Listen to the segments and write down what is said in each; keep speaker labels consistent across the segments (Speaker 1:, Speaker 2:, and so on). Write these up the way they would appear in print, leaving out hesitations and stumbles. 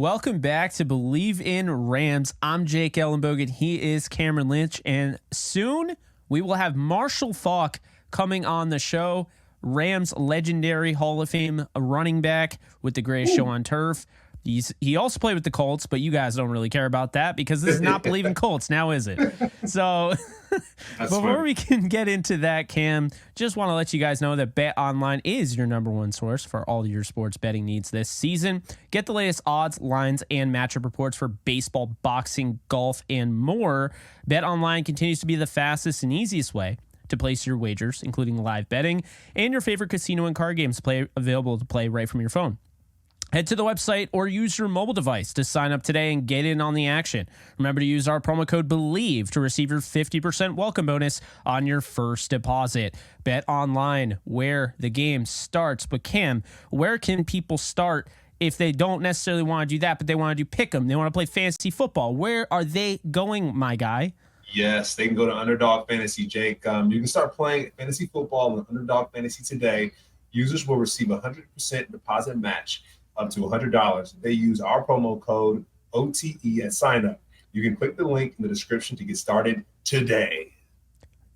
Speaker 1: Welcome back to Believe in Rams. I'm Jake Ellenbogen. He is Cameron Lynch. And soon we will have Marshall Faulk coming on the show. Rams legendary Hall of Fame running back with the greatest show on turf. He also played with the Colts, but you guys don't really care about that because this is not Believe in Colts now, is it? So before we can get into that, Cam, just want to let you guys know that Bet Online is your number one source for all your sports betting needs this season. Get the latest odds, lines, and matchup reports for baseball, boxing, golf, and more. Bet Online continues to be the fastest and easiest way to place your wagers, including live betting and your favorite casino and card games available to play right from your phone. Head to the website or use your mobile device to sign up today and get in on the action. Remember to use our promo code BELIEVE to receive your 50% welcome bonus on your first deposit. Bet Online, where the game starts. But Cam, where can people start if they don't necessarily want to do that, but they want to do pick 'em? They want to play fantasy football. Where are they going, my guy?
Speaker 2: Yes, they can go to Underdog Fantasy, Jake. You can start playing fantasy football with Underdog Fantasy today. Users will receive a 100% deposit match up to $100. They use our promo code OTE at sign up. You can click the link in the description to get started today.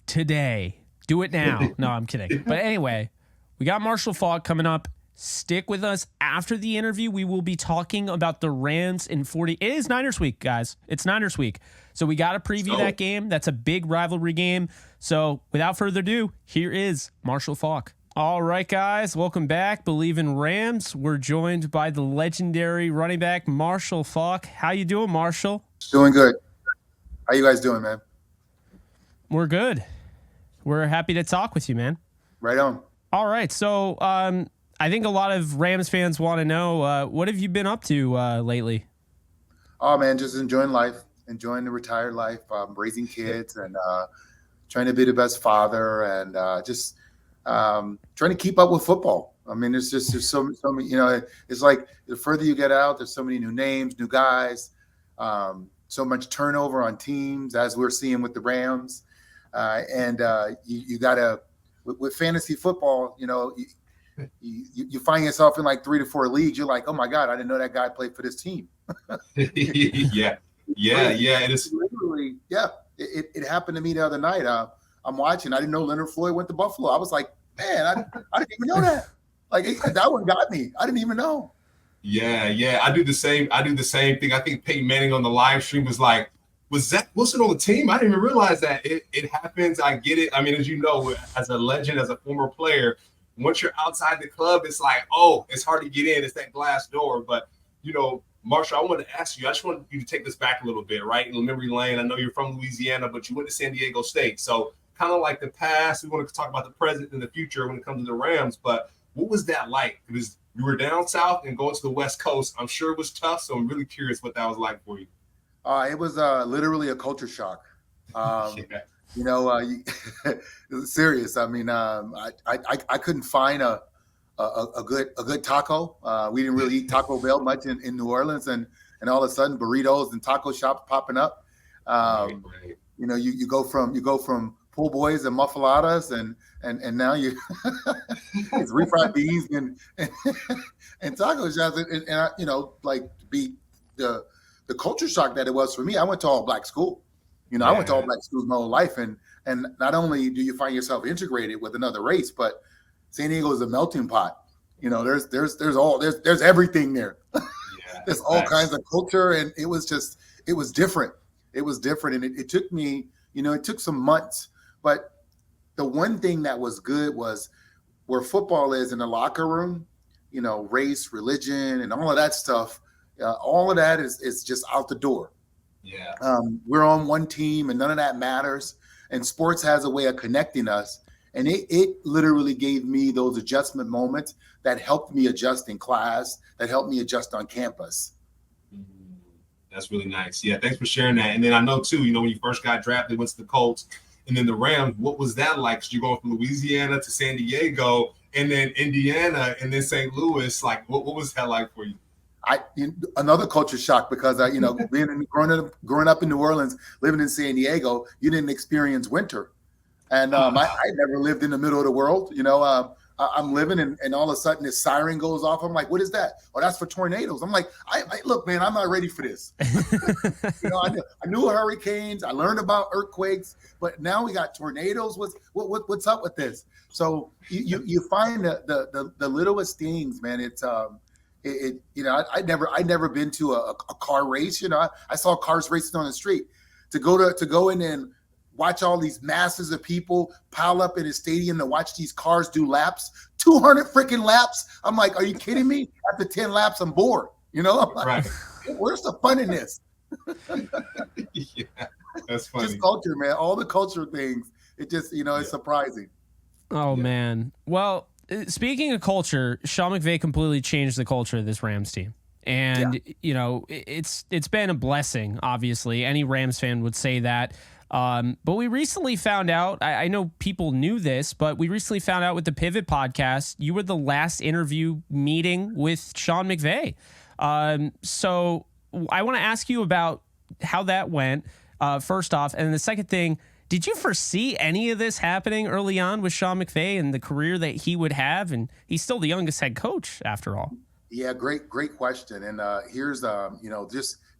Speaker 1: Do it now. No, I'm kidding. But anyway, we got Marshall Faulk coming up. Stick with us. After the interview, we will be talking about the Rams in 40. It is Niners week, guys. It's Niners week. So we got to preview that game. That's a big rivalry game. So without further ado, here is Marshall Faulk. All right, guys, welcome back. Believe in Rams. We're joined by the legendary running back, Marshall Faulk. How you doing, Marshall?
Speaker 3: Doing good. How you guys doing, man?
Speaker 1: We're good. We're happy to talk with you, man.
Speaker 3: Right on.
Speaker 1: All right, so I think a lot of Rams fans want to know, what have you been up to lately?
Speaker 3: Oh, man, just enjoying life, enjoying the retired life, raising kids and trying to be the best father and just trying to keep up with football. I mean, there's so many, it's like the further you get out, there's so many new names, new guys, so much turnover on teams as we're seeing with the Rams. And you got to, with fantasy football, you find yourself in like 3 to 4 leagues. You're like, oh my God, I didn't know that guy played for this team.
Speaker 2: Yeah. It is
Speaker 3: literally, it happened to me the other night. I'm watching. I didn't know Leonard Floyd went to Buffalo. I was like, man, I didn't even know that. Like that one got me. I didn't even know.
Speaker 2: Yeah. I do the same thing. I think Peyton Manning on the live stream was like, was Zach Wilson on the team? I didn't even realize that. It happens. I get it. I mean, as you know, as a legend, as a former player, once you're outside the club, it's like, oh, it's hard to get in. It's that glass door. But, Marshall, I wanted to ask you, I just wanted you to take this back a little bit, right? In memory lane, I know you're from Louisiana, but you went to San Diego State. So kind of like the past, we want to talk about the present and the future when it comes to the Rams. But what was that like? Because you were down south and going to the West Coast. I'm sure it was tough. So I'm really curious what that was like for you.
Speaker 3: It was literally a culture shock. Serious. I mean, I couldn't find a good taco. We didn't really eat Taco Bell much in New Orleans, and all of a sudden burritos and taco shops popping up. Right. You go from pool boys and muffaladas and now you it's refried beans and taco shops and like be the culture shock that it was for me. I went to all black school. I went to all black schools my whole life, and not only do you find yourself integrated with another race, but San Diego is a melting pot. There's everything there. There's all kinds of culture, and it was different. It was different, and it took me, it took some months. But the one thing that was good was where football is in the locker room. Race, religion, and all of that stuff. All of that is just out the door.
Speaker 2: Yeah.
Speaker 3: We're on one team, and none of that matters. And sports has a way of connecting us. And it literally gave me those adjustment moments that helped me adjust in class, that helped me adjust on campus.
Speaker 2: That's really nice. Yeah, thanks for sharing that. And then I know, too, when you first got drafted, went to the Colts and then the Rams, what was that like? So you're going from Louisiana to San Diego and then Indiana and then St. Louis. Like, what was that like for you?
Speaker 3: Another culture shock because growing up in New Orleans, living in San Diego, you didn't experience winter. And I never lived in the middle of the world. I'm living, and all of a sudden this siren goes off. I'm like, what is that? Oh, that's for tornadoes. I'm like, I look, man, I'm not ready for this. I knew hurricanes. I learned about earthquakes, but now we got tornadoes. What's up with this? So you find the littlest things, man. It's I'd never been to a car race. I saw cars racing on the street. To go in and watch all these masses of people pile up in a stadium to watch these cars do laps, 200 freaking laps. I'm like, are you kidding me? After 10 laps, I'm bored. I'm like, right. Where's the fun in this?
Speaker 2: Yeah, that's funny.
Speaker 3: Just culture, man. All the culture things. It just, it's surprising.
Speaker 1: Oh, man. Well, speaking of culture, Sean McVay completely changed the culture of this Rams team. And, it's been a blessing, obviously. Any Rams fan would say that. But we recently found out, I know people knew this, but we recently found out with the Pivot podcast, you were the last interview meeting with Sean McVay. So I want to ask you about how that went, first off. And the second thing, did you foresee any of this happening early on with Sean McVay and the career that he would have? And he's still the youngest head coach after all.
Speaker 3: Yeah, great question. And here's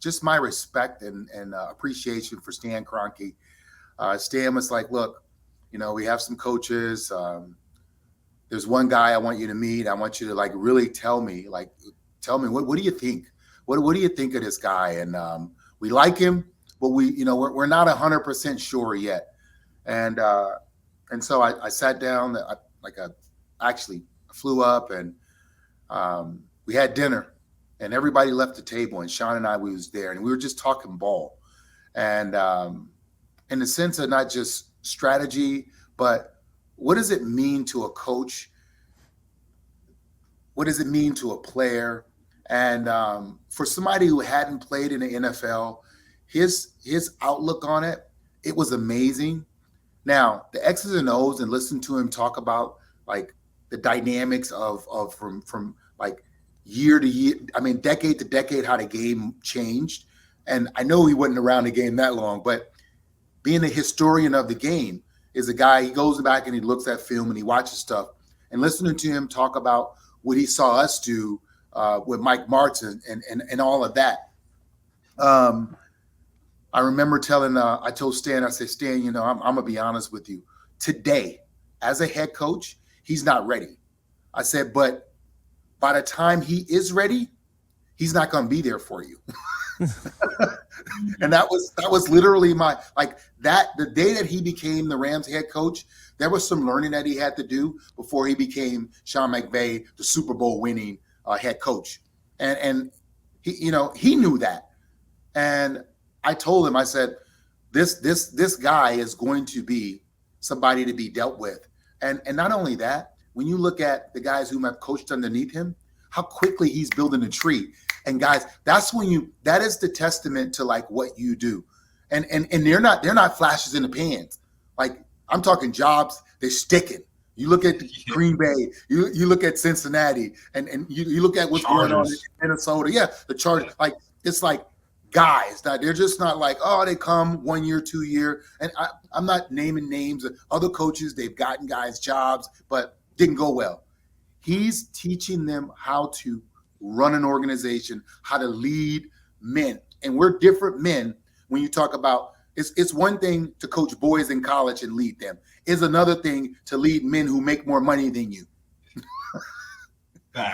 Speaker 3: just my respect and appreciation for Stan Kroenke. Stan was like, look, we have some coaches. There's one guy I want you to meet. I want you to really tell me what do you think? What do you think of this guy? And we like him, but we're not 100% sure yet. And so I sat down. I actually flew up and we had dinner, and everybody left the table, and Sean and we was there, and we were just talking ball. And in the sense of not just strategy, but what does it mean to a coach? What does it mean to a player? And for somebody who hadn't played in the NFL, his outlook on it was amazing. Now, the X's and O's, and listen to him talk about the dynamics of from year to year, decade to decade, how the game changed. And I know he wasn't around the game that long, but being a historian of the game is a guy, he goes back and he looks at film and he watches stuff. And listening to him talk about what he saw us do with Mike Martz and all of that. I remember I told Stan, I said, Stan, I'm going to be honest with you. Today, as a head coach, he's not ready. I said, but by the time he is ready, he's not going to be there for you. And that was literally the day that he became the Rams head coach, there was some learning that he had to do before he became Sean McVay, the Super Bowl winning head coach. And he knew that. And I told him, I said, this guy is going to be somebody to be dealt with. And not only that, when you look at the guys who have coached underneath him, how quickly he's building a tree. And guys, that is the testament to what you do. And they're not flashes in the pans. I'm talking jobs, they're sticking. You look at Green Bay, you look at Cincinnati, and you look at what's going on in Minnesota. Yeah, the Chargers. It's guys that they're just not they come 1 year, 2 year. And I'm not naming names of other coaches. They've gotten guys jobs, but didn't go well. He's teaching them how to run an organization, how to lead men. And we're different men when you talk about it's one thing to coach boys in college and lead them. It's another thing to lead men who make more money than you.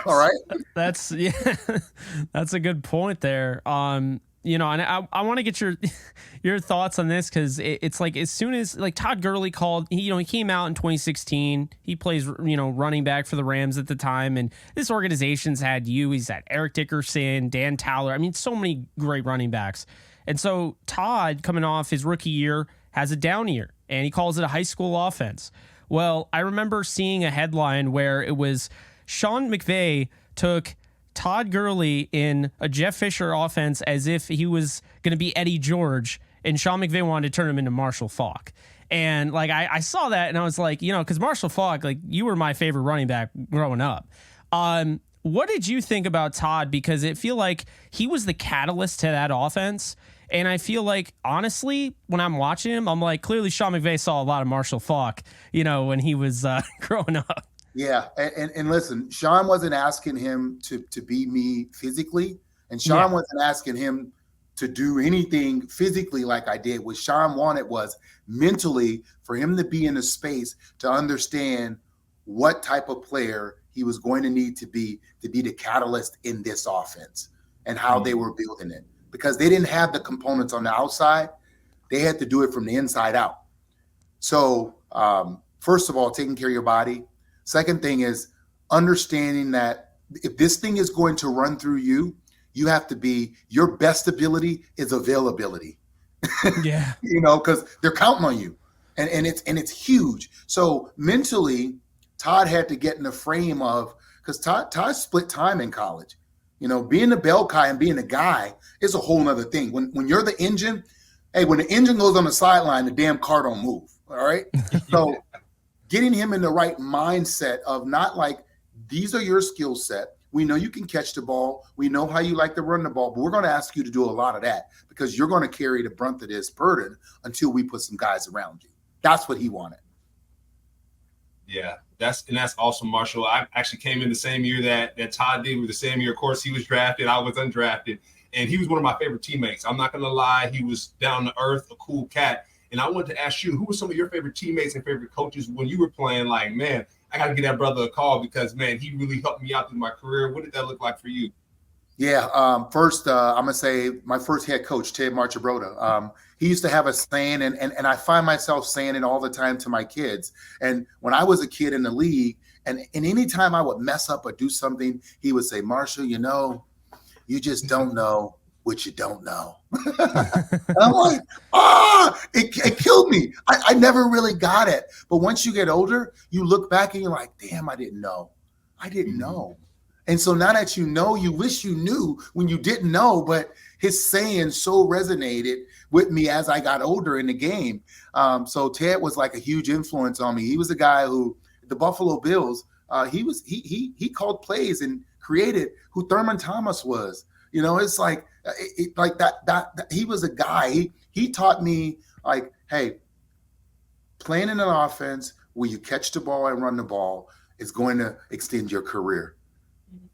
Speaker 3: All right.
Speaker 1: That's a good point there. And I want to get your thoughts on this, because it's as soon as Todd Gurley called, he came out in 2016. He plays running back for the Rams at the time, and this organization's he's had Eric Dickerson, Dan Towler. So many great running backs. And so Todd, coming off his rookie year, has a down year, and he calls it a high school offense. Well, I remember seeing a headline where it was Sean McVay took Todd Gurley in a Jeff Fisher offense as if he was going to be Eddie George, and Sean McVay wanted to turn him into Marshall Faulk. And I saw that and I was because Marshall Faulk, you were my favorite running back growing up. What did you think about Todd? Because it feel like he was the catalyst to that offense. And I feel honestly, when I'm watching him, I'm clearly Sean McVay saw a lot of Marshall Faulk, when he was growing up.
Speaker 3: Yeah, and listen, Sean wasn't asking him to beat me physically, and Sean wasn't asking him to do anything physically like I did. What Sean wanted was mentally for him to be in a space to understand what type of player he was going to need to be the catalyst in this offense and how they were building it. Because they didn't have the components on the outside. They had to do it from the inside out. So first of all, taking care of your body. Second thing is understanding that if this thing is going to run through you, you have to be, your best ability is availability.
Speaker 1: Yeah.
Speaker 3: Because they're counting on you. And it's huge. So mentally, Todd had to get in the frame of, because Todd split time in college. Being a bell guy and being a guy is a whole nother thing. When you're the engine, hey, when the engine goes on the sideline, the damn car don't move. All right. So getting him in the right mindset of not like, these are your skill set. We know you can catch the ball. We know how you like to run the ball, but we're going to ask you to do a lot of that because you're going to carry the brunt of this burden until we put some guys around you. That's what he wanted.
Speaker 2: Yeah, that's awesome, Marshall. I actually came in the same year that Todd did. With the same year, of course, he was drafted. I was undrafted, and he was one of my favorite teammates. I'm not going to lie. He was down to earth, a cool cat. And I wanted to ask you, who were some of your favorite teammates and favorite coaches when you were playing? Like, man, I got to give that brother a call because, man, he really helped me out through my career. What did that look like for you?
Speaker 3: Yeah. First, I'm going to say my first head coach, Ted Marchibroda. He used to have a saying, and I find myself saying it all the time to my kids. And when I was a kid in the league, and any time I would mess up or do something, he would say, Marshall, you just don't know what you don't know. And I'm like, it killed me. I never really got it. But once you get older, you look back and you're like, damn, I didn't know. And so now that you know, you wish you knew when you didn't know, but his saying so resonated with me as I got older in the game. So Ted was like a huge influence on me. He was a guy who, the Buffalo Bills, he called plays and created who Thurman Thomas was. It's like that he was a guy. He taught me like, hey, playing in an offense where you catch the ball and run the ball is going to extend your career.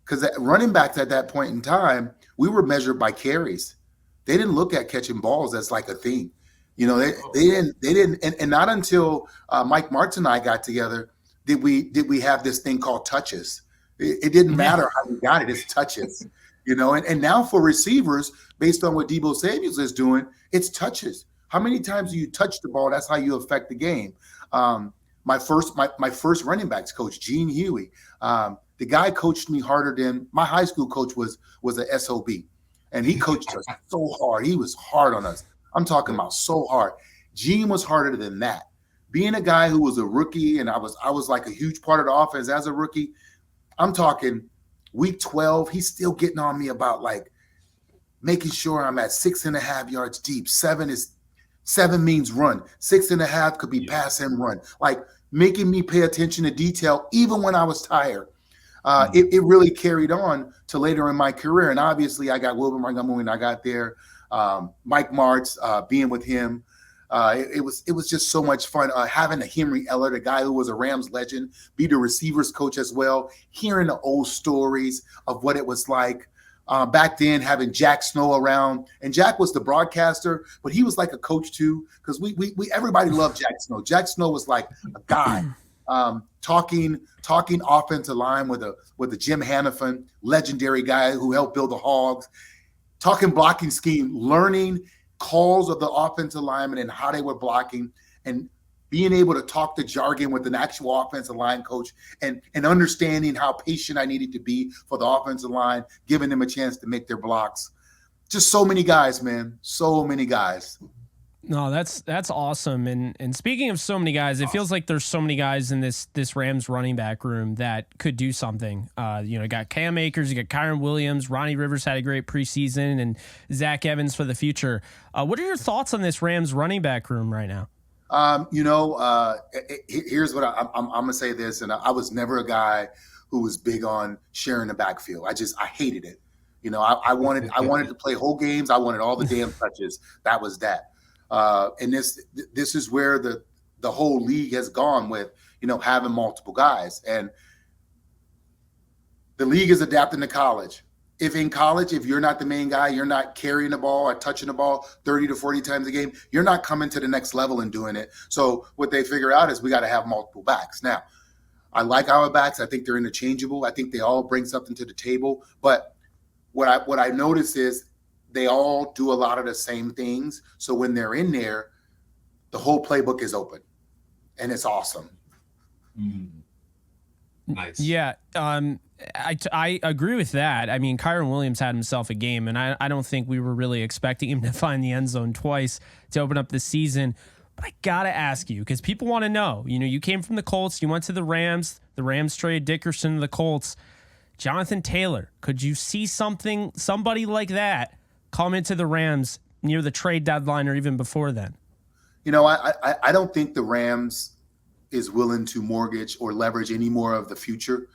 Speaker 3: Because running backs at that point in time, we were measured by carries. They didn't look at catching balls as like a thing. They didn't, and not until Mike Martz and I got together did we have this thing called touches. It didn't matter how we got it; it's touches. And now for receivers, based on what Deebo Samuels is doing, it's touches. How many times do you touch the ball? That's how you affect the game. My first running backs coach, Gene Huey. The guy coached me harder than my high school coach was a SOB. And he coached us so hard. He was hard on us. I'm talking about so hard. Gene was harder than that. Being a guy who was a rookie, and I was like a huge part of the offense as a rookie, I'm talking week 12, he's still getting on me about like making sure I'm at 6.5 yards deep. 7 means run. 6.5 could be pass and run. Like making me pay attention to detail even when I was tired. It really carried on to later in my career. And obviously I got Wilbur Montgomery when I got there. Mike Martz, being with him. It was just so much fun having a Henry Eller, the guy who was a Rams legend, be the receivers coach as well, hearing the old stories of what it was like back then, having Jack Snow around. And Jack was the broadcaster, but he was like a coach too, because we everybody loved Jack Snow. Jack Snow was like a guy. Talking offensive line with a Jim Hanifan, legendary guy who helped build the Hogs, talking blocking scheme, learning calls of the offensive linemen and how they were blocking, and being able to talk the jargon with an actual offensive line coach and understanding how patient I needed to be for the offensive line, giving them a chance to make their blocks. Just so many guys, man. So many guys.
Speaker 1: No, that's awesome. And speaking of so many guys, it feels like there's so many guys in this Rams running back room that could do something. You got Cam Akers, you got Kyron Williams, Ronnie Rivers had a great preseason, and Zach Evans for the future. What are your thoughts on this Rams running back room right now?
Speaker 3: Here's what I'm gonna say this, and I was never a guy who was big on sharing the backfield. I hated it. I wanted to play whole games. I wanted all the damn touches. That was that. And this is where the whole league has gone with, having multiple guys. And the league is adapting to college. If in college, if you're not the main guy, you're not carrying the ball or touching the ball 30 to 40 times a game, you're not coming to the next level and doing it. So what they figure out is we got to have multiple backs. Now, I like our backs. I think they're interchangeable. I think they all bring something to the table. But what I notice is they all do a lot of the same things. So when they're in there, the whole playbook is open, and it's awesome.
Speaker 2: Nice.
Speaker 1: Yeah. I agree with that. I mean, Kyron Williams had himself a game, and I don't think we were really expecting him to find the end zone twice to open up the season. But I got to ask you, because people want to know, you came from the Colts, you went to the Rams traded Dickerson to the Colts. Jonathan Taylor, could you see somebody like that come into the Rams near the trade deadline or even before then?
Speaker 3: I don't think the Rams is willing to mortgage or leverage any more of the future.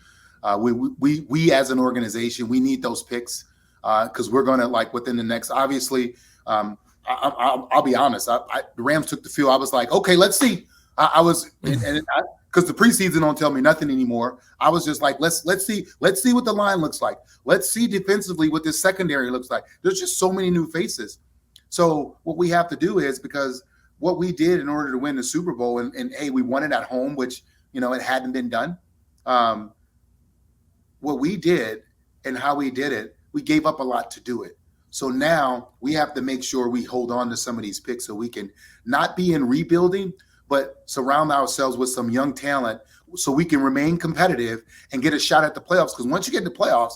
Speaker 3: We as an organization, we need those picks because we're going to within the next, obviously, I'll be honest. The Rams took the field. I was like, okay, let's see. Because the preseason don't tell me nothing anymore. I was just like, let's see what the line looks like. Let's see defensively what this secondary looks like. There's just so many new faces. So what we have to do is, because what we did in order to win the Super Bowl, and hey, we won it at home, which it hadn't been done. What we did and how we did it, we gave up a lot to do it. So now we have to make sure we hold on to some of these picks so we can not be in rebuilding, but surround ourselves with some young talent so we can remain competitive and get a shot at the playoffs. Because once you get in the playoffs,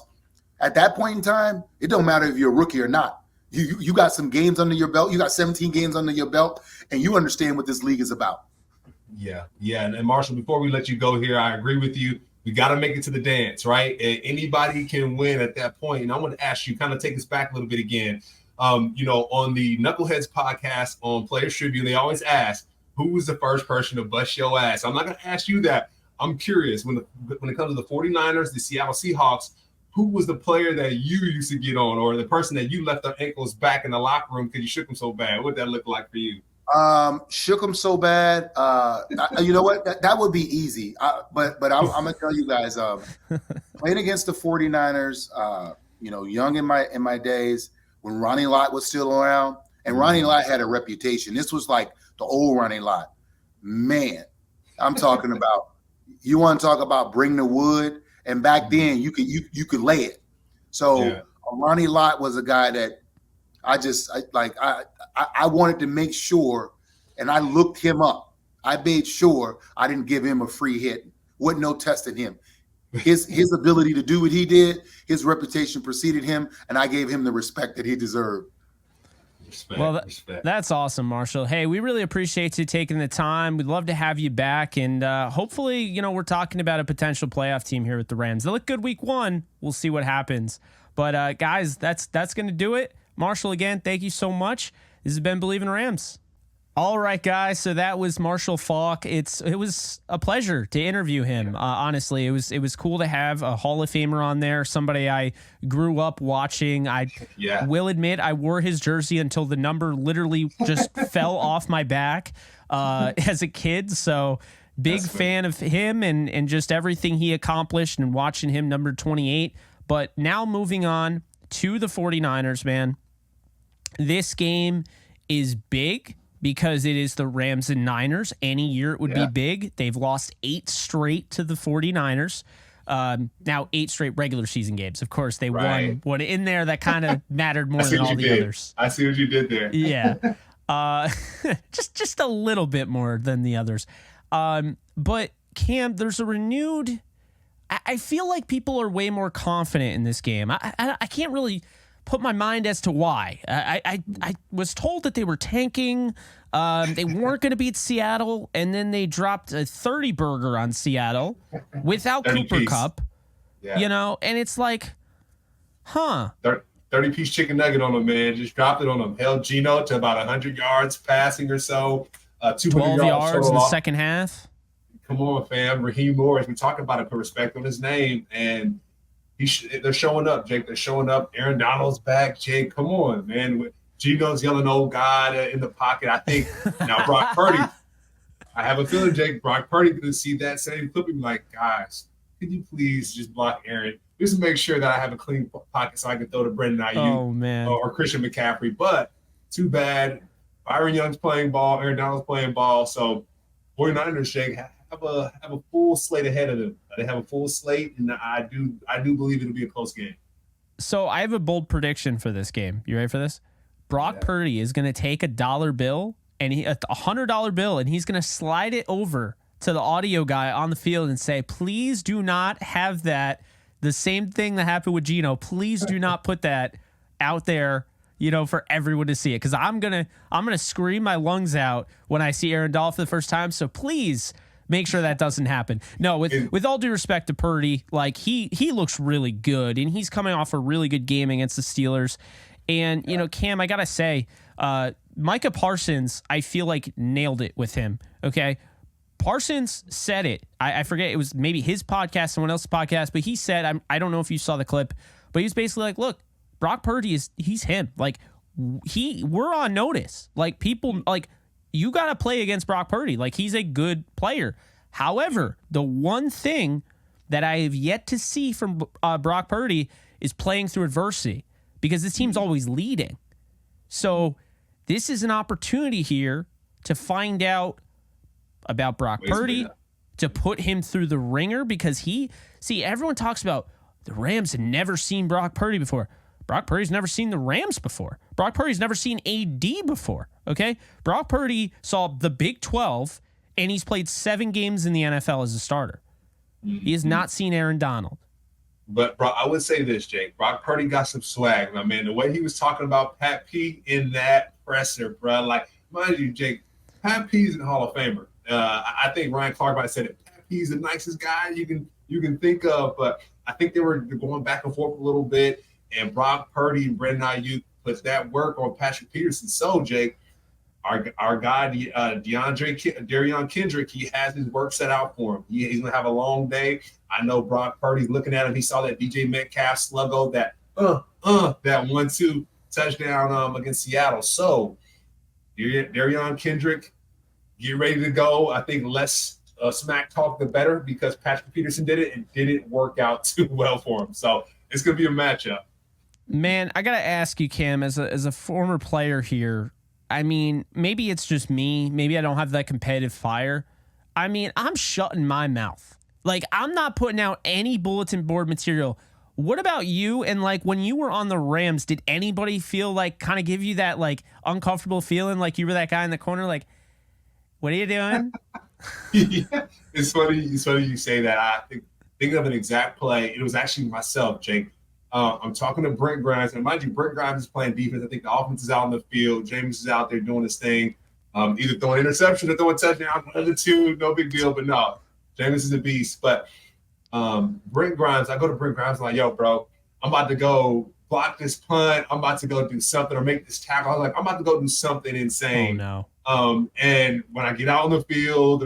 Speaker 3: at that point in time, it don't matter if you're a rookie or not. You got some games under your belt. You got 17 games under your belt, and you understand what this league is about.
Speaker 2: Yeah. And Marshall, before we let you go here, I agree with you. We got to make it to the dance, right? Anybody can win at that point. And I want to ask you, kind of take us back a little bit again. On the Knuckleheads podcast on Players Tribune, they always ask, who was the first person to bust your ass? I'm not going to ask you that. I'm curious. When it comes to the 49ers, the Seattle Seahawks, who was the player that you used to get on, or the person that you left their ankles back in the locker room because you shook them so bad? What did that look like for you?
Speaker 3: Shook them so bad. You know what? That would be easy. But I'm going to tell you guys, playing against the 49ers, young in my days when Ronnie Lott was still around, and Ronnie Lott had a reputation. This was like the old Ronnie Lott. Man, I'm talking about, you want to talk about bring the wood, and back then you could lay it. So Ronnie Lott was a guy that I wanted to make sure, and I looked him up. I made sure I didn't give him a free hit. Wasn't no testing him. His ability to do what he did, his reputation preceded him, and I gave him the respect that he deserved.
Speaker 2: Respect.
Speaker 1: That's awesome, Marshall. Hey, we really appreciate you taking the time. We'd love to have you back, and hopefully, we're talking about a potential playoff team here with the Rams. They look good week 1. We'll see what happens. But guys, that's going to do it. Marshall, again, thank you so much. This has been Believe in Rams. All right, guys. So that was Marshall Faulk. It was a pleasure to interview him. Honestly, it was cool to have a Hall of Famer on there. Somebody I grew up watching. I will admit I wore his jersey until the number literally just fell off my back as a kid. So big fan of him and just everything he accomplished and watching him number 28. But now moving on to the 49ers, man. This game is big because it is the Rams and Niners. Any year it would be big. They've lost 8 straight to the 49ers. Now 8 straight regular season games. Of course, they won one in there that kind of mattered more than all the others.
Speaker 2: I see what you did there.
Speaker 1: Yeah. Just a little bit more than the others. But Cam, there's a renewed... I feel like people are way more confident in this game. I can't really put my mind as to why. I was told that they were tanking. They weren't going to beat Seattle, and then they dropped a 30 burger on Seattle without Cooper Kupp. Yeah. And it's like,
Speaker 2: 30-piece chicken nugget on them, man. Just dropped it on them. Held Geno to about 100 yards passing or so.
Speaker 1: 12 yards in the second half.
Speaker 2: Come on, fam. Raheem Morris. We talk about it, put respect on his name, and they're showing up, Jake. They're showing up. Aaron Donald's back, Jake. Come on, man. Geno's yelling, "Oh God!" in the pocket. I think now Brock Purdy. I have a feeling Jake Brock Purdy going to see that same clip and be like, guys, could you please just block Aaron just to make sure that I have a clean pocket so I can throw to Brendan Ayuk or Christian McCaffrey. But too bad. Byron Young's playing ball. Aaron Donald's playing ball. So 49ers, Jake, have a full slate ahead of them. They have a full slate, and I do believe it'll be a close game.
Speaker 1: So I have a bold prediction for this game. You ready for this? Brock Purdy is going to take a $1 bill and a $100 bill, and he's going to slide it over to the audio guy on the field and say, please do not have that. The same thing that happened with Geno. Please do not put that out there, for everyone to see it. Because I'm gonna scream my lungs out when I see Aaron Donald for the first time. So please make sure that doesn't happen. No, with all due respect to Purdy, like he looks really good, and he's coming off a really good game against the Steelers. And Cam, I gotta say, Micah Parsons, I feel like nailed it with him. Okay. Parsons said it. I forget, it was maybe his podcast, someone else's podcast, but he said, I don't know if you saw the clip, but he's basically like, look, Brock Purdy he's him. Like we're on notice. Like people, like you got to play against Brock Purdy. Like he's a good player. However, the one thing that I have yet to see from Brock Purdy is playing through adversity, because this team's always leading. So this is an opportunity here to find out about Brock Purdy, to put him through the ringer, because everyone talks about the Rams had never seen Brock Purdy before. Brock Purdy's never seen the Rams before. Brock Purdy's never seen AD before, okay? Brock Purdy saw the Big 12, and he's played 7 games in the NFL as a starter. He has not seen Aaron Donald.
Speaker 2: But, bro, I would say this, Jake. Brock Purdy got some swag, my man. The way he was talking about Pat P in that presser, bro. Like, mind you, Jake, Pat P's in the Hall of Famer. I think Ryan Clark might have said it. Pat P's the nicest guy you can think of, but I think they were going back and forth a little bit, and Brock Purdy and Brendan Ayuk puts that work on Patrick Peterson. So, Jake, our guy, Darion Kendrick, he has his work set out for him. He's going to have a long day. I know Brock Purdy's looking at him. He saw that DJ Metcalf sluggo, that 1-2 touchdown against Seattle. So, Darion Kendrick, get ready to go. I think less smack talk, the better, because Patrick Peterson did it and didn't work out too well for him. So it's going to be a matchup.
Speaker 1: Man, I got to ask you, Cam, as a former player here, I mean, maybe it's just me. Maybe I don't have that competitive fire. I mean, I'm shutting my mouth. Like, I'm not putting out any bulletin board material. What about you? And like when you were on the Rams, did anybody feel like kind of give you that like uncomfortable feeling, like you were that guy in the corner, like, what are you doing?
Speaker 2: Yeah, it's funny you say that. I thinking of an exact play. It was actually myself, Jake. I'm talking to Brent Grimes, and mind you, Brent Grimes is playing defense. I think the offense is out on the field. James is out there doing his thing, either throwing interception or throwing touchdown. One of the two, no big deal. But no, James is a beast. But Brent Grimes, I go to Brent Grimes, I'm like, yo, bro, I'm about to go block this punt. I'm about to go do something or make this tackle. I was like, I'm about to go do something insane.
Speaker 1: Oh, no.
Speaker 2: And when I get out on the field,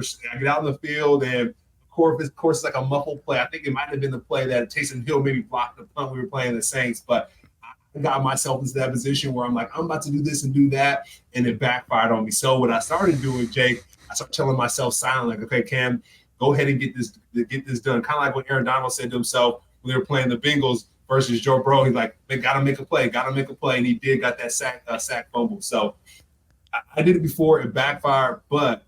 Speaker 2: and of course, it's like a muffled play. I think it might have been the play that Taysom Hill maybe blocked the punt. We were playing the Saints, but I got myself into that position where I'm like, I'm about to do this and do that, and it backfired on me. So what I started doing, Jake, I started telling myself silently, like, okay, Cam, go ahead and get this done. Kind of like what Aaron Donald said to himself when they were playing the Bengals versus Joe Burrow. He's like, they got to make a play, and he did, got that sack fumble. So I did it before, it backfired, but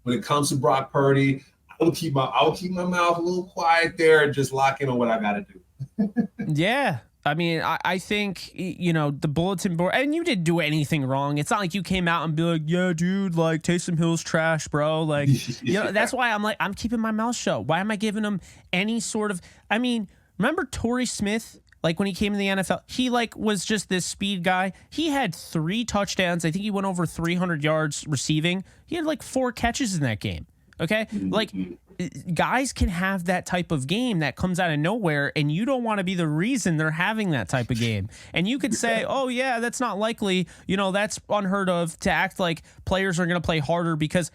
Speaker 2: when it comes to Brock Purdy, I will keep my mouth a little quiet there and just lock in on what I got to do.
Speaker 1: Yeah. I mean, I think, the bulletin board, and you didn't do anything wrong. It's not like you came out and be like, yeah, dude, like Taysom Hill's trash, bro. Like, that's why I'm like, I'm keeping my mouth shut. Why am I giving him any sort of, I mean, remember Torrey Smith? Like when he came in the NFL, he like was just this speed guy. He had 3 touchdowns. I think he went over 300 yards receiving. He had like 4 catches in that game. Okay. Like guys can have that type of game that comes out of nowhere, and you don't want to be the reason they're having that type of game. And you could say, oh yeah, that's not likely. That's unheard of to act like players are going to play harder, because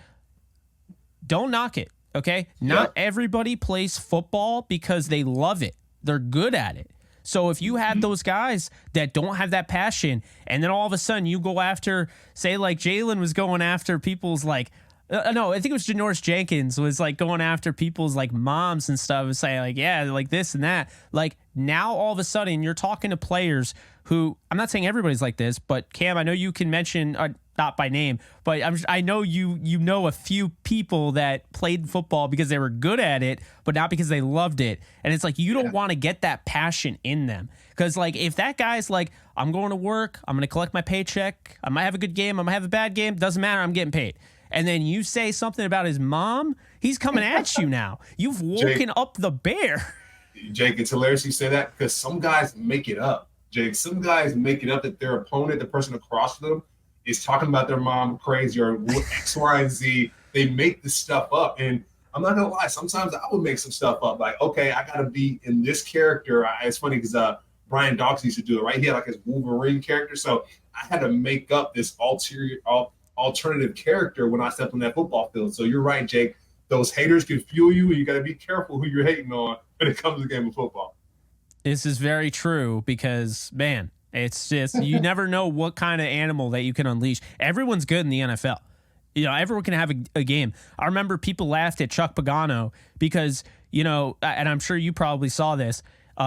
Speaker 1: don't knock it. Okay. Not everybody plays football because they love it. They're good at it. So if you have those guys that don't have that passion, and then all of a sudden you go after, say like Jalen was going after people's like No, I think it was Janoris Jenkins was like going after people's like moms and stuff and saying like, yeah, like this and that. Like now all of a sudden you're talking to players who, I'm not saying everybody's like this, but Cam, I know you can mention, not by name, but I know you know a few people that played football because they were good at it, but not because they loved it. And it's like, you don't want to get that passion in them. Because like, if that guy's like, I'm going to work, I'm going to collect my paycheck, I might have a good game, I might have a bad game, doesn't matter, I'm getting paid. And then you say something about his mom, he's coming at you now. You've woken up the bear.
Speaker 2: Jake, it's hilarious you say that because some guys make it up. Jake, some guys make it up that their opponent, the person across from them, is talking about their mom crazy or X, Y, and Z. They make this stuff up. And I'm not going to lie, sometimes I would make some stuff up. Like, okay, I got to be in this character. It's funny because Brian Dawkins used to do it, right? He had like his Wolverine character. So I had to make up this alternative character when I stepped on that football field. So you're right, Jake. Those haters can fuel you, and you got to be careful who you're hating on when it comes to the game of football.
Speaker 1: This is very true because, man, it's just you never know what kind of animal that you can unleash. Everyone's good in the NFL. You know, everyone can have a game. I remember people laughed at Chuck Pagano because, you know, and I'm sure you probably saw this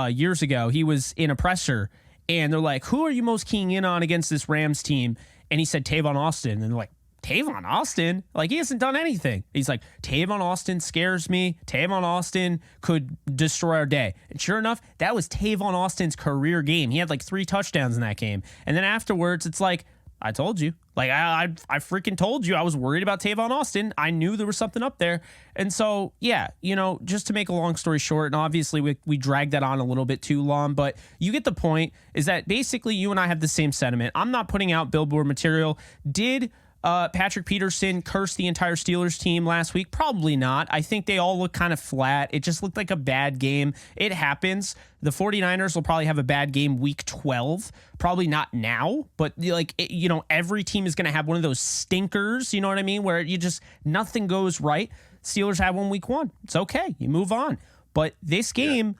Speaker 1: years ago. He was in a presser, and they're like, who are you most keying in on against this Rams team? And he said Tavon Austin. And they're like, Tavon Austin? Like, he hasn't done anything. He's like, Tavon Austin scares me. Tavon Austin could destroy our day. And sure enough, that was Tavon Austin's career game. He had like 3 touchdowns in that game. And then afterwards, it's like, I told you. Like, I freaking told you I was worried about Tavon Austin. I knew there was something up there. And so, yeah, you know, just to make a long story short, and obviously we dragged that on a little bit too long, but you get the point, is that basically you and I have the same sentiment. I'm not putting out billboard material. Did Patrick Peterson curse the entire Steelers team last week? Probably not. I think they all look kind of flat. It just looked like a bad game. It happens. The 49ers will probably have a bad game week 12. Probably not now, but like, you know, every team is going to have one of those stinkers, you know what I mean? Where you just, nothing goes right. Steelers had one week 1. It's okay. You move on. But this game,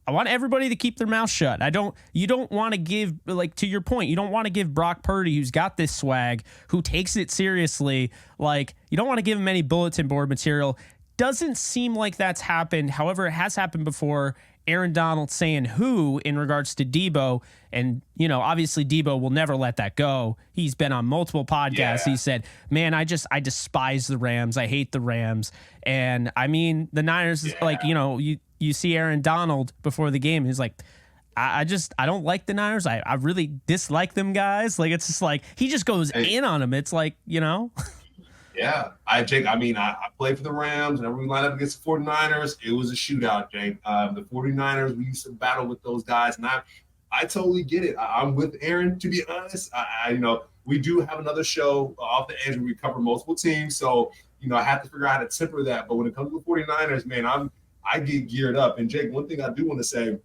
Speaker 1: I want everybody to keep their mouth shut. You don't want to give, like, to your point, you don't want to give Brock Purdy, who's got this swag, who takes it seriously, like, you don't want to give him any bulletin board material. Doesn't seem like that's happened. However, it has happened before. Aaron Donald saying who in regards to Debo. And, you know, obviously Debo will never let that go. He's been on multiple podcasts. Yeah. He said, man, I despise the Rams. I hate the Rams. And I mean, the Niners, like, you know, you see Aaron Donald before the game. He's like, I don't like the Niners. I really dislike them guys. Like, it's just like, he just goes in on them. It's like, you know.
Speaker 2: Yeah, Jake, I played for the Rams. Whenever we lined up against the 49ers, it was a shootout, Jake. The 49ers, we used to battle with those guys. And I totally get it. I'm with Aaron, to be honest. You know, we do have another show off the edge where we cover multiple teams. So, you know, I have to figure out how to temper that. But when it comes to the 49ers, man, I get geared up. And, Jake, one thing I do want to say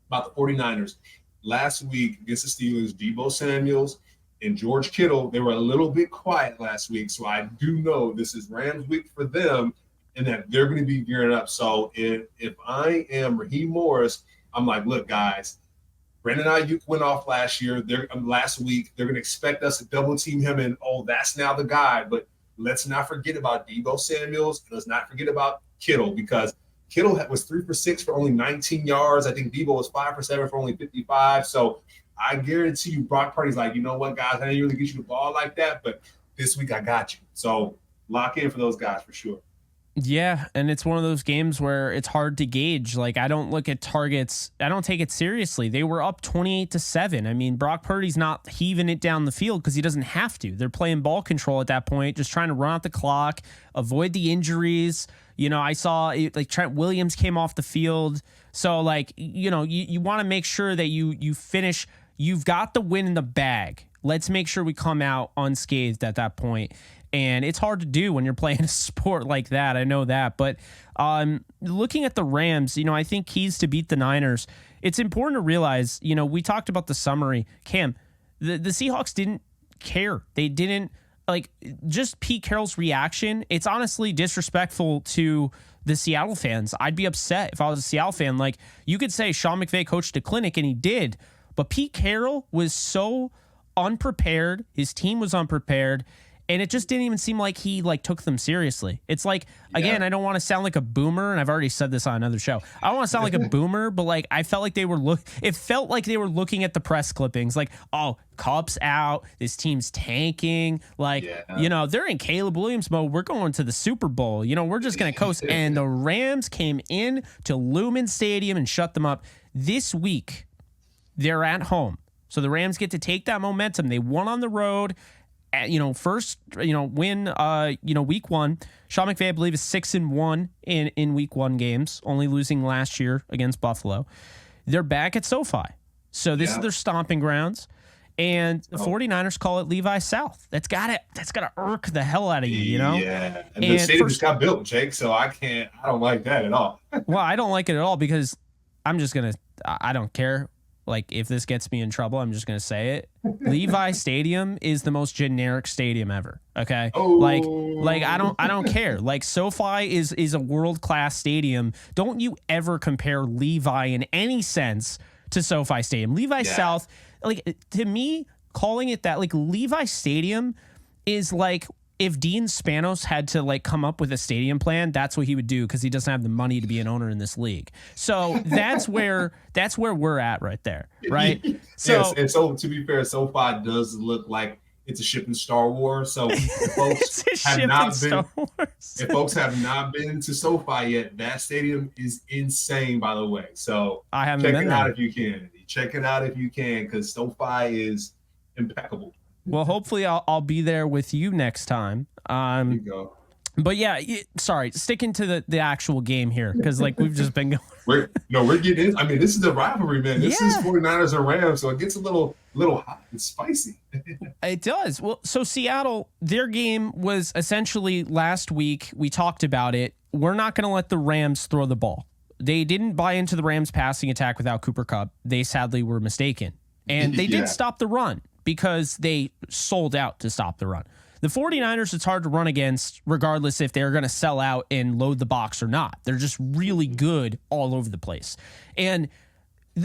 Speaker 2: about the 49ers, last week against the Steelers, Deebo Samuels and George Kittle, they were a little bit quiet last week. So I do know this is Rams week for them and that they're going to be gearing up. So if I am Raheem Morris, I'm like, look, guys, Brandon Ayuk went off last week. They're going to expect us to double team him. And, that's now the guy. But let's not forget about Deebo Samuels. And let's not forget about Kittle, because Kittle was 3 for 6 for only 19 yards. I think Deebo was 5 for 7 for only 55. So I guarantee you Brock Purdy's like, you know what, guys, I didn't really get you the ball like that, but this week I got you. So lock in for those guys for sure.
Speaker 1: Yeah, and it's one of those games where it's hard to gauge. Like, I don't look at targets. I don't take it seriously. They were up 28-7. I mean, Brock Purdy's not heaving it down the field because he doesn't have to. They're playing ball control at that point, just trying to run out the clock, avoid the injuries. You know, I saw like Trent Williams came off the field. So, like, you know, you want to make sure that you finish. You've got the win in the bag. Let's make sure we come out unscathed at that point. And it's hard to do when you're playing a sport like that. I know that. But looking at the Rams, you know, I think keys to beat the Niners, it's important to realize, you know, we talked about the summary. Cam, the Seahawks didn't care. They didn't, like, just Pete Carroll's reaction. It's honestly disrespectful to the Seattle fans. I'd be upset if I was a Seattle fan. Like, you could say Sean McVay coached a clinic, and he did. But Pete Carroll was so unprepared. His team was unprepared. And it just didn't even seem like he like took them seriously. It's like, again, I don't want to sound like a boomer, and I've already said this on another show. I don't want to sound like a boomer, but like I felt like it felt like they were looking at the press clippings like, oh, Cup's out, this team's tanking, like, they're in Caleb Williams mode. We're going to the Super Bowl. We're just going to coast. And the Rams came in to Lumen Stadium and shut them up. This week, they're at home. So the Rams get to take that momentum. They won on the road. First, win, week one. Sean McVay, I believe, is 6-1 in week one games, only losing last year against Buffalo. They're back at SoFi. So this is their stomping grounds. And the 49ers call it Levi South. That's gotta irk the hell out of you,
Speaker 2: Yeah. And the stadium just got built, Jake, so I don't like that at all.
Speaker 1: Well, I don't like it at all because I don't care. Like, if this gets me in trouble, I'm just going to say it. Levi Stadium is the most generic stadium ever. Okay.
Speaker 2: Oh.
Speaker 1: Like I don't care. Like, SoFi is a world-class stadium. Don't you ever compare Levi in any sense to SoFi Stadium. Levi South, like, to me, calling it that, like, Levi Stadium is like, if Dean Spanos had to like come up with a stadium plan, that's what he would do because he doesn't have the money to be an owner in this league. So that's where we're at right there, right? So,
Speaker 2: yes, and so to be fair, SoFi does look like it's a ship in Star Wars. So if folks have not been to SoFi yet, that stadium is insane, by the way. So
Speaker 1: I haven't
Speaker 2: check
Speaker 1: been
Speaker 2: it
Speaker 1: there.
Speaker 2: out if you can. Check it out if you can, because SoFi is impeccable.
Speaker 1: Well, hopefully I'll be there with you next time.
Speaker 2: There you go.
Speaker 1: But yeah, sorry, sticking to the actual game here, because like we've just been going.
Speaker 2: We're getting in. I mean, this is the rivalry, man. This is 49ers and Rams, so it gets a little hot and spicy.
Speaker 1: It does. Well, so Seattle, their game was essentially last week. We talked about it. We're not going to let the Rams throw the ball. They didn't buy into the Rams passing attack without Cooper Kupp. They sadly were mistaken. And they did stop the run, because they sold out to stop the run. The 49ers, it's hard to run against regardless if they're going to sell out and load the box or not. They're just really good all over the place. And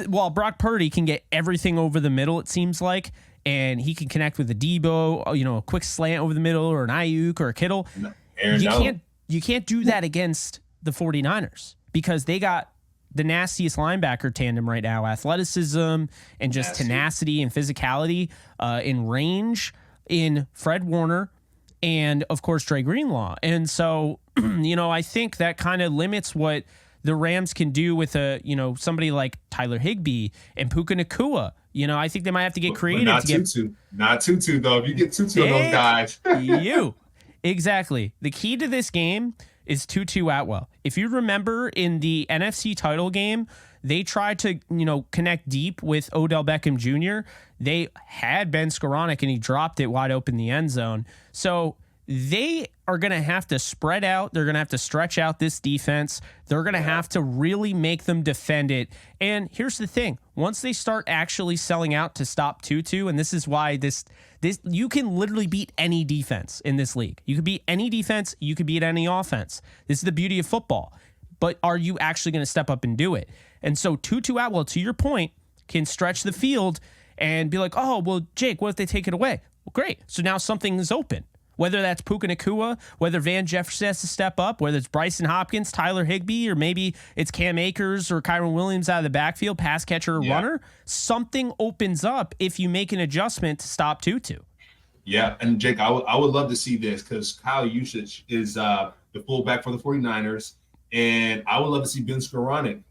Speaker 1: while Brock Purdy can get everything over the middle, it seems like, and he can connect with a Debo, a quick slant over the middle, or an Ayuk or a Kittle, you can't do that against the 49ers because they got the nastiest linebacker tandem right now, athleticism and just tenacity and physicality in range in Fred Warner and, of course, Dre Greenlaw. And so, I think that kind of limits what the Rams can do with somebody like Tyler Higbee and Puka Nacua. I think they might have to get creative.
Speaker 2: Not Tutu, though. If you get Tutu on those guys.
Speaker 1: Exactly. The key to this game is Tutu Atwell. If you remember in the NFC title game, they tried to, connect deep with Odell Beckham Jr. They had Ben Skoranek and he dropped it wide open in the end zone. So they are going to have to spread out. They're going to have to stretch out this defense. They're going to have to really make them defend it. And here's the thing. Once they start actually selling out to stop Tutu, and this is why this you can literally beat any defense in this league. You could beat any defense. You could beat any offense. This is the beauty of football. But are you actually going to step up and do it? And so Tutu Atwell, to your point, can stretch the field and be like, oh, well, Jake, what if they take it away? Well, great. So now something is open. Whether that's Puka Nacua, whether Van Jefferson has to step up, whether it's Bryson Hopkins, Tyler Higbee, or maybe it's Cam Akers or Kyron Williams out of the backfield, pass catcher or runner, something opens up if you make an adjustment to stop Tutu.
Speaker 2: Yeah, and Jake, I would love to see this because Kyle Juszczyk is the fullback for the 49ers, and I would love to see Ben Skoranek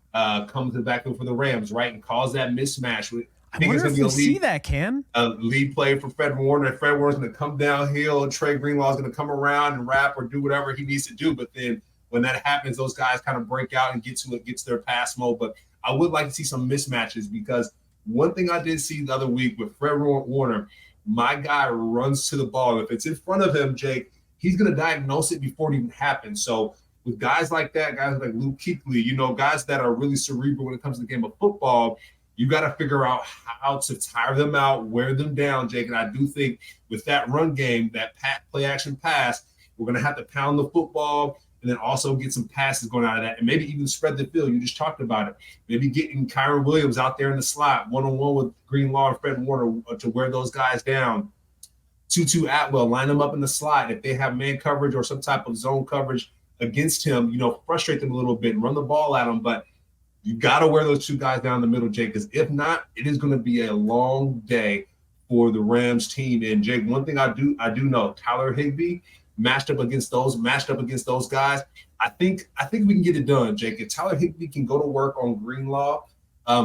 Speaker 2: come to the backfield for the Rams, right, and cause that mismatch.
Speaker 1: I wonder if we see that, Cam.
Speaker 2: A lead play for Fred Warner. And Fred Warner's going to come downhill, and Trey Greenlaw's going to come around and wrap or do whatever he needs to do. But then when that happens, those guys kind of break out and get to their pass mode. But I would like to see some mismatches because one thing I did see the other week with Fred Warner, my guy runs to the ball. If it's in front of him, Jake, he's going to diagnose it before it even happens. So with guys like that, guys like Luke Kuechly, guys that are really cerebral when it comes to the game of football, you got to figure out how to tire them out, wear them down, Jake. And I do think with that run game, that play action pass, we're going to have to pound the football and then also get some passes going out of that and maybe even spread the field. You just talked about it. Maybe getting Kyron Williams out there in the slot, one-on-one with Greenlaw and Fred Warner to wear those guys down. Tutu Atwell, line them up in the slot. If they have man coverage or some type of zone coverage against him, frustrate them a little bit and run the ball at him. But you got to wear those two guys down the middle, Jake, because if not, it is going to be a long day for the Rams team. And Jake, one thing I do know, Tyler Higbee matched up against those guys. I think we can get it done, Jake. If Tyler Higbee can go to work on Greenlaw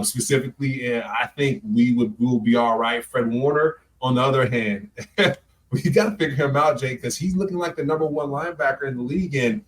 Speaker 2: specifically, I think we will be all right. Fred Warner, on the other hand, we got to figure him out, Jake, because he's looking like the number one linebacker in the league, and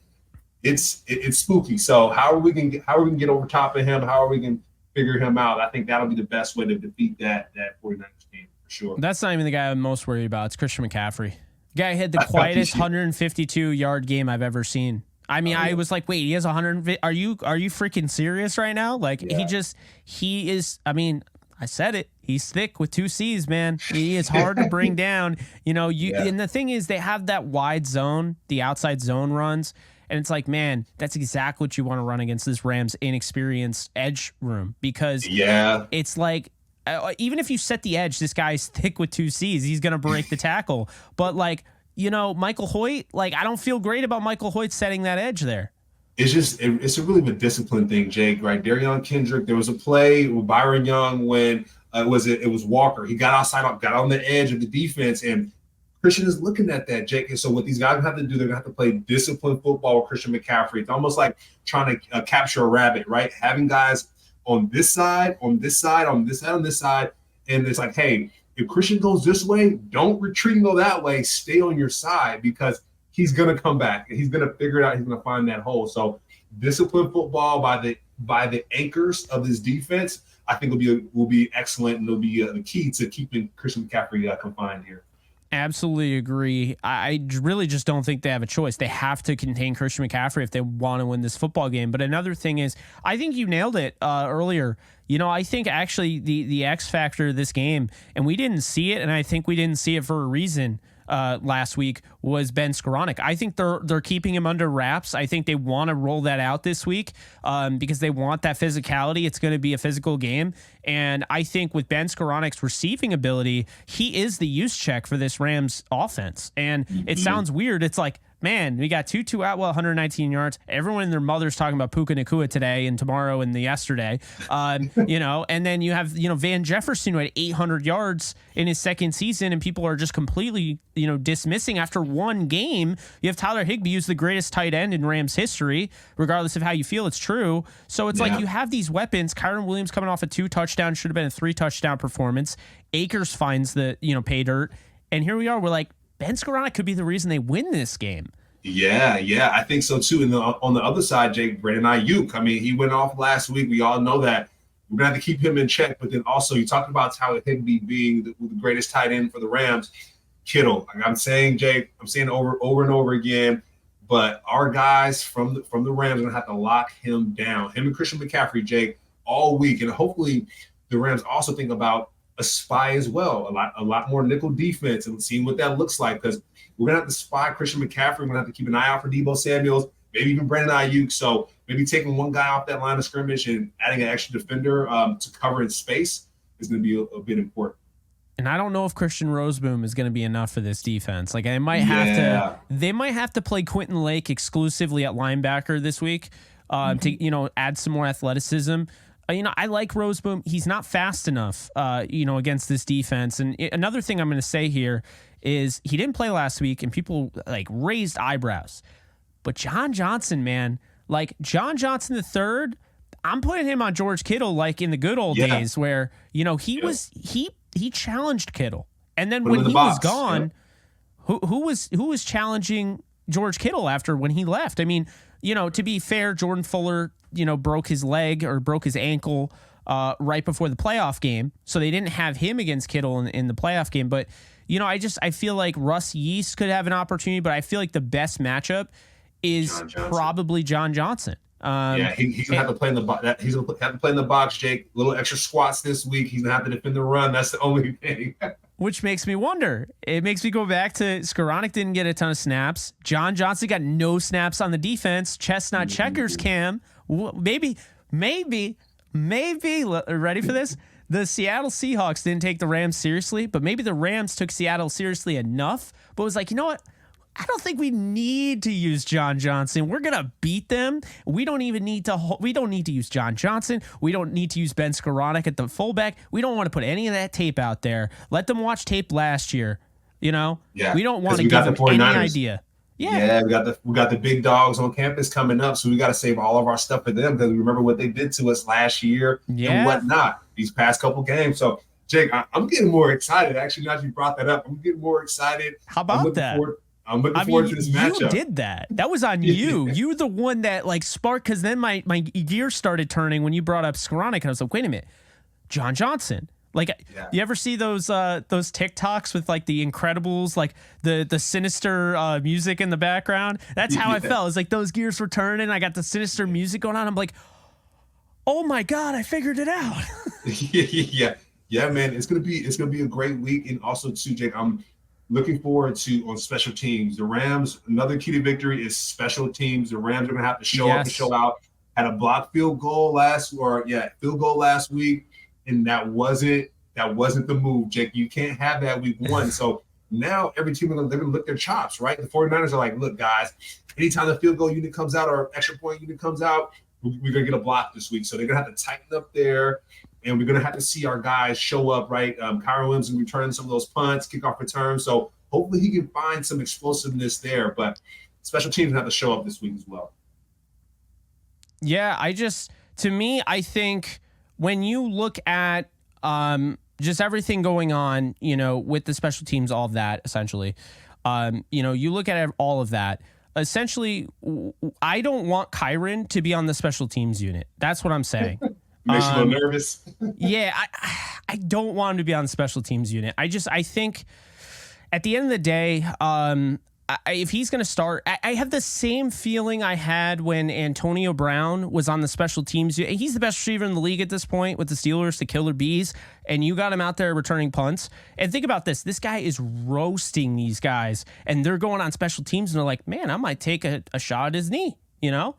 Speaker 2: it's spooky. So how are we gonna get over top of him? How are we gonna figure him out? I think that'll be the best way to defeat that 49ers team for sure.
Speaker 1: That's not even the guy I'm most worried about. It's Christian McCaffrey. The guy had the quietest 152-yard game I've ever seen. I mean, I was like, wait, he has 150. Are you freaking serious right now? Like, he is. I mean, I said it. He's thick with two C's, man. He is hard to bring down. And the thing is, they have that wide zone, the outside zone runs. And it's like, man, that's exactly what you want to run against this Rams inexperienced edge room, because it's like, even if you set the edge, this guy's thick with two C's, he's going to break the tackle. But Michael Hoyt, I don't feel great about Michael Hoyt setting that edge there.
Speaker 2: It's a really a discipline thing, Jake, right? Darion Kendrick, there was a play with Byron Young when it was Walker. He got got on the edge of the defense, and Christian is looking at that, Jake. And so what these guys have to do, they're going to have to play disciplined football with Christian McCaffrey. It's almost like trying to capture a rabbit, right? Having guys on this side, on this side, on this side, on this side. And it's like, hey, if Christian goes this way, don't retreat and go that way. Stay on your side, because he's going to come back and he's going to figure it out. He's going to find that hole. So disciplined football by the anchors of this defense, I think will be excellent, and it'll be the key to keeping Christian McCaffrey confined here.
Speaker 1: Absolutely agree. I really just don't think they have a choice. They have to contain Christian McCaffrey if they want to win this football game. But another thing is, I think you nailed it earlier. I think actually the X factor of this game, and we didn't see it, and I think we didn't see it for a reason last week, was Ben Skoranek. I think they're keeping him under wraps. I think they want to roll that out this week because they want that physicality. It's going to be a physical game. And I think with Ben Skoranek's receiving ability, he is the use check for this Rams offense. And it sounds weird. It's like, man, we got Tutu Atwell, 119 yards. Everyone and their mother's talking about Puka Nacua today and tomorrow and the yesterday. And then you have, Van Jefferson, who had 800 yards in his second season, and people are just completely, dismissing after one game. You have Tyler Higbee, who's the greatest tight end in Rams history, regardless of how you feel, it's true. So it's like you have these weapons. Kyron Williams coming off a 2 touchdown, should have been a 3 touchdown performance. Akers finds the, pay dirt. And here we are. We're like, Ben Skoranek could be the reason they win this game.
Speaker 2: Yeah, I think so too. And on the other side, Jake, Brandon Ayuk, I mean, he went off last week. We all know that. We're going to have to keep him in check. But then also, you talked about Tyler Higbee being the greatest tight end for the Rams. Kittle, like I'm saying, Jake, I'm saying over and over again, but our guys from the Rams are going to have to lock him down. Him and Christian McCaffrey, Jake, all week. And hopefully the Rams also think about a spy as well, a lot more nickel defense, and seeing what that looks like, because we're going to have to spy Christian McCaffrey. We're going to have to keep an eye out for Deebo Samuels, maybe even Brandon Ayuk. So maybe taking one guy off that line of scrimmage and adding an extra defender to cover in space is going to be a bit important.
Speaker 1: And I don't know if Christian Roseboom is going to be enough for this defense. Like, they might have to play Quentin Lake exclusively at linebacker this week to add some more athleticism. I like Roseboom. He's not fast enough, against this defense. And another thing I'm going to say here is he didn't play last week, and people raised eyebrows. But John Johnson, man, John Johnson III, I'm putting him on George Kittle in the good old days where he challenged Kittle, and then when he was gone, who was challenging George Kittle after when he left? I mean, to be fair, Jordan Fuller, broke his leg or broke his ankle right before the playoff game. So they didn't have him against Kittle in the playoff game. But, I feel like Russ Yeast could have an opportunity, but I feel like the best matchup is probably John Johnson.
Speaker 2: He's gonna have to play in the box. He's gonna have to play in the box, Jake. Little extra squats this week. He's gonna have to defend the run. That's the only thing.
Speaker 1: Which makes me wonder. It makes me go back to Skoranek didn't get a ton of snaps. John Johnson got no snaps on the defense. Chestnut checkers, Cam. Maybe. Ready for this? the Seattle Seahawks didn't take the Rams seriously, but maybe the Rams took Seattle seriously enough, but was like, you know what? I don't think we need to use John Johnson. We're going to beat them. We don't need to use John Johnson. We don't need to use Ben Skoranek at the fullback. We don't want to put any of that tape out there. Let them watch tape last year. You know, we don't want to give them any idea.
Speaker 2: Yeah, we got the big dogs on campus coming up, so we got to save all of our stuff for them because we remember what they did to us last year and whatnot. These past couple games. So, Jake, I'm getting more excited. Actually, now that you brought that up, I'm getting more excited.
Speaker 1: How about that?
Speaker 2: I'm looking forward to this matchup.
Speaker 1: You did that. That was on you. You were the one that like sparked, because then my gears started turning when you brought up Skoranek, and I was like, wait a minute, John Johnson. Like, you ever see those TikToks with like the Incredibles, like the sinister music in the background? That's how I felt. It's like those gears were turning. I got the sinister music going on. I'm like, oh my God, I figured it out.
Speaker 2: Yeah, man. It's gonna be a great week, and also too, Jake, I'm looking forward to on special teams. The Rams, another key to victory is special teams. The Rams are gonna have to show up and show out. Had a blocked field goal last week. And that wasn't the move, Jake. You can't have that week one. So now every team, they're going to lick their chops, right? The 49ers are like, look, guys, anytime the field goal unit comes out or extra point unit comes out, we're going to get a block this week. So they're going to have to tighten up there, and we're going to have to see our guys show up, right? Kyron Williams is returning some of those punts, kickoff returns. So hopefully he can find some explosiveness there. But special teams have to show up this week as well.
Speaker 1: Yeah, I think – when you look at just everything going on, you know, with the special teams, all of that, essentially, you know, you look at all of that. Essentially, I don't want Kyron to be on the special teams unit. That's what I'm saying.
Speaker 2: Makes you a little nervous.
Speaker 1: Yeah, I don't want him to be on the special teams unit. I think at the end of the day, if he's going to start, I have the same feeling I had when Antonio Brown was on the special teams. He's the best receiver in the league at this point with the Steelers, the Killer Bees, and you got him out there returning punts. And think about this. This guy is roasting these guys, and they're going on special teams, and they're like, man, I might take a shot at his knee, you know?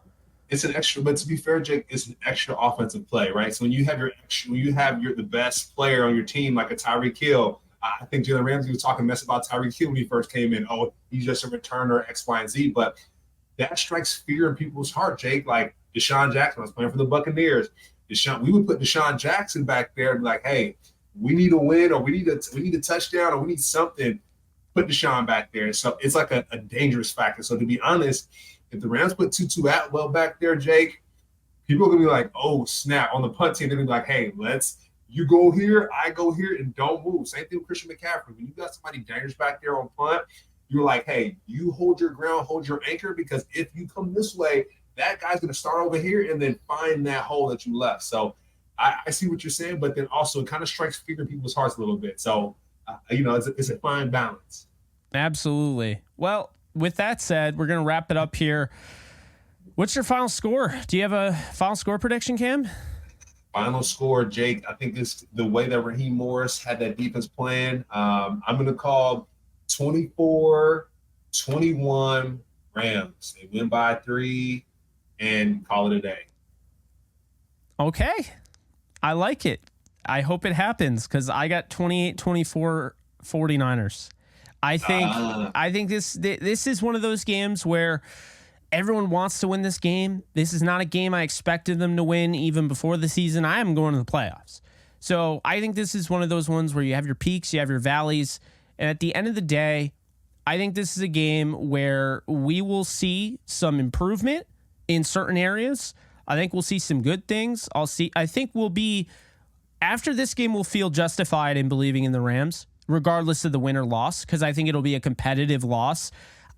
Speaker 2: It's an extra, but to be fair, Jake, it's an extra offensive play, right? So when you have the best player on your team, like a Tyreek Hill, I think Jalen Ramsey was talking mess about Tyreek Hill when he first came in. Oh, he's just a returner, X, Y, and Z. But that strikes fear in people's heart, Jake. Like Deshaun Jackson was playing for the Buccaneers. We would put Deshaun Jackson back there and be like, hey, we need a win, or we need a touchdown, or we need something. Put Deshaun back there. So it's like a dangerous factor. So to be honest, if the Rams put Tutu Atwell back there, Jake, people are gonna be like, oh snap. On the punt team, they're gonna be like, hey, you go here, I go here, and don't move. Same thing with Christian McCaffrey. When you got somebody dangerous back there on punt, you're like, hey, you hold your ground, hold your anchor, because if you come this way, that guy's going to start over here and then find that hole that you left. So I see what you're saying, but then also it kind of strikes fear in people's hearts a little bit. So, it's a fine balance.
Speaker 1: Absolutely. Well, with that said, we're going to wrap it up here. What's your final score? Do you have a final score prediction, Cam?
Speaker 2: Final score, Jake, I think it's the way that Raheem Morris had that defense plan. I'm going to call 24-21 Rams. They win by 3 and call it a day.
Speaker 1: Okay. I like it. I hope it happens because I got 28-24 49ers. I think this is one of those games where everyone wants to win this game. This is not a game I expected them to win even before the season. I am going to the playoffs. So I think this is one of those ones where you have your peaks, you have your valleys. And at the end of the day, I think this is a game where we will see some improvement in certain areas. I think we'll see some good things. I think after this game, we'll feel justified in believing in the Rams, regardless of the win or loss, because I think it'll be a competitive loss.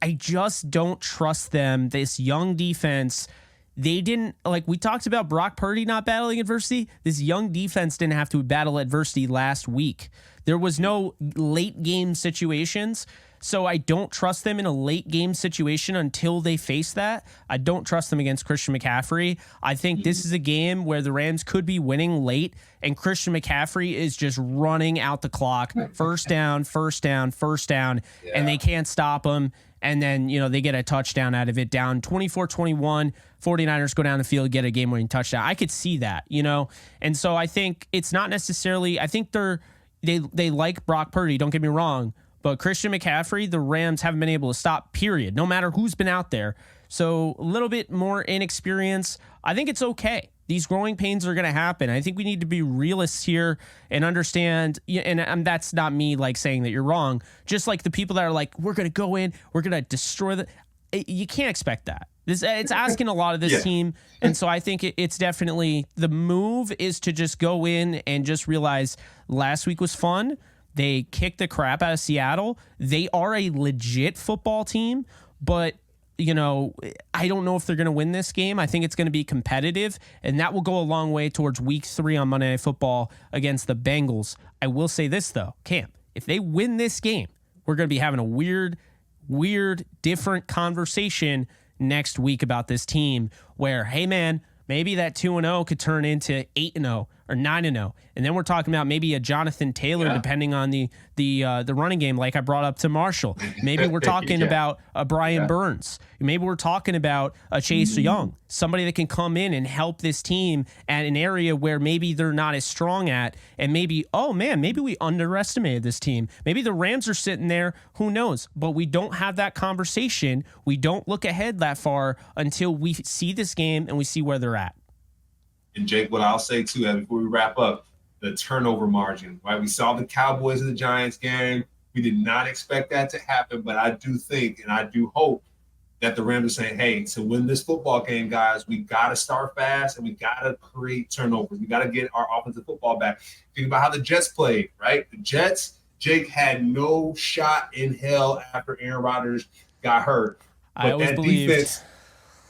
Speaker 1: I just don't trust them. This young defense, they didn't, like we talked about Brock Purdy not battling adversity. This young defense didn't have to battle adversity last week. There was no late game situations. So I don't trust them in a late game situation until they face that. I don't trust them against Christian McCaffrey. I think this is a game where the Rams could be winning late and Christian McCaffrey is just running out the clock. First down, and they can't stop him. And then, they get a touchdown out of it, down 24-21. 49ers go down the field, get a game-winning touchdown. I could see that, And so I think it's not necessarily, I think they like Brock Purdy, don't get me wrong, but Christian McCaffrey, the Rams haven't been able to stop, period, no matter who's been out there. So a little bit more inexperience. I think it's okay. These growing pains are going to happen. I think we need to be realists here and understand, and that's not me like saying that you're wrong, just like the people that are like, we're going to go in, we're going to destroy you can't expect that. It's asking a lot of this team. And so I think it's definitely, the move is to just go in and just realize last week was fun. They kicked the crap out of Seattle. They are a legit football team, but I don't know if they're going to win this game. I think it's going to be competitive, and that will go a long way towards week 3 on Monday Night Football against the Bengals. I will say this, though, Cam, if they win this game, we're going to be having a weird, different conversation next week about this team where, hey, man, maybe that 2-0 could turn into 8-0 or 9-0. And then we're talking about maybe a Jonathan Taylor, depending on the running game, like I brought up to Marshall. Maybe we're talking about a Brian Burns. Maybe we're talking about a Chase Young, somebody that can come in and help this team at an area where maybe they're not as strong at. And maybe, oh man, maybe we underestimated this team. Maybe the Rams are sitting there, who knows? But we don't have that conversation. We don't look ahead that far until we see this game and we see where they're at.
Speaker 2: And Jake, what I'll say too, before we wrap up, the turnover margin, right? We saw the Cowboys and the Giants game. We did not expect that to happen, but I do think and I do hope that the Rams are saying, hey, to win this football game, guys, we got to start fast and we got to create turnovers. We got to get our offensive football back. Think about how the Jets played, right? The Jets, Jake, had no shot in hell after Aaron Rodgers got hurt. But
Speaker 1: I always believed.
Speaker 2: Defense,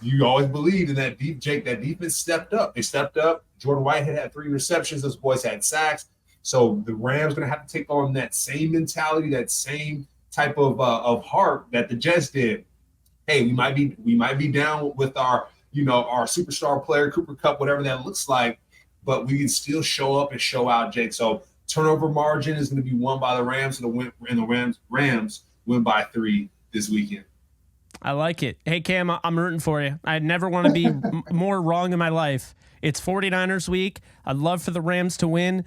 Speaker 2: you always believed in that Jake. That defense stepped up. They stepped up. Jordan Whitehead had 3 receptions. Those boys had sacks. So the Rams going to have to take on that same mentality, that same type of heart that the Jets did. Hey, we might be down with our superstar player, Cooper Kupp, whatever that looks like, but we can still show up and show out, Jake. So turnover margin is going to be won by the Rams, and the Rams win by 3 this weekend.
Speaker 1: I like it. Hey, Cam, I'm rooting for you. I never want to be more wrong in my life. It's 49ers week. I'd love for the Rams to win.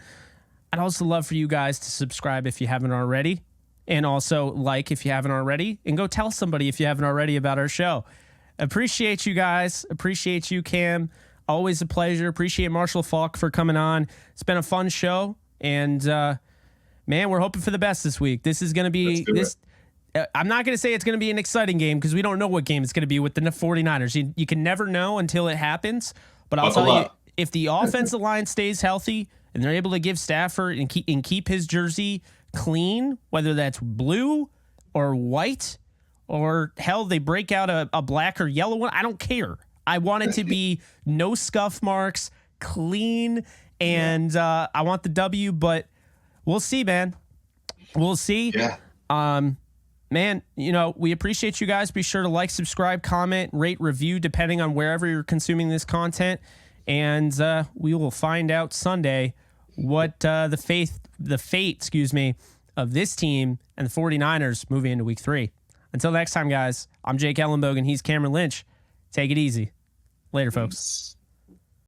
Speaker 1: I'd also love for you guys to subscribe if you haven't already, and also like if you haven't already, and go tell somebody if you haven't already about our show. Appreciate you guys. Appreciate you, Cam. Always a pleasure. Appreciate Marshall Faulk for coming on. It's been a fun show, and man, we're hoping for the best this week. This is going to be this. I'm not going to say it's going to be an exciting game because we don't know what game it's going to be with the 49ers. You can never know until it happens. But I'll tell you, if the offensive line stays healthy and they're able to give Stafford and keep his jersey clean, whether that's blue or white, or hell, they break out a black or yellow one, I don't care. I want it to be no scuff marks, clean, and I want the W. But we'll see, man. We'll see.
Speaker 2: Yeah.
Speaker 1: Man, we appreciate you guys. Be sure to like, subscribe, comment, rate, review, depending on wherever you're consuming this content. And we will find out Sunday what the fate, of this team and the 49ers moving into week 3. Until next time, guys, I'm Jake Ellenbogen. He's Cameron Lynch. Take it easy. Later, folks.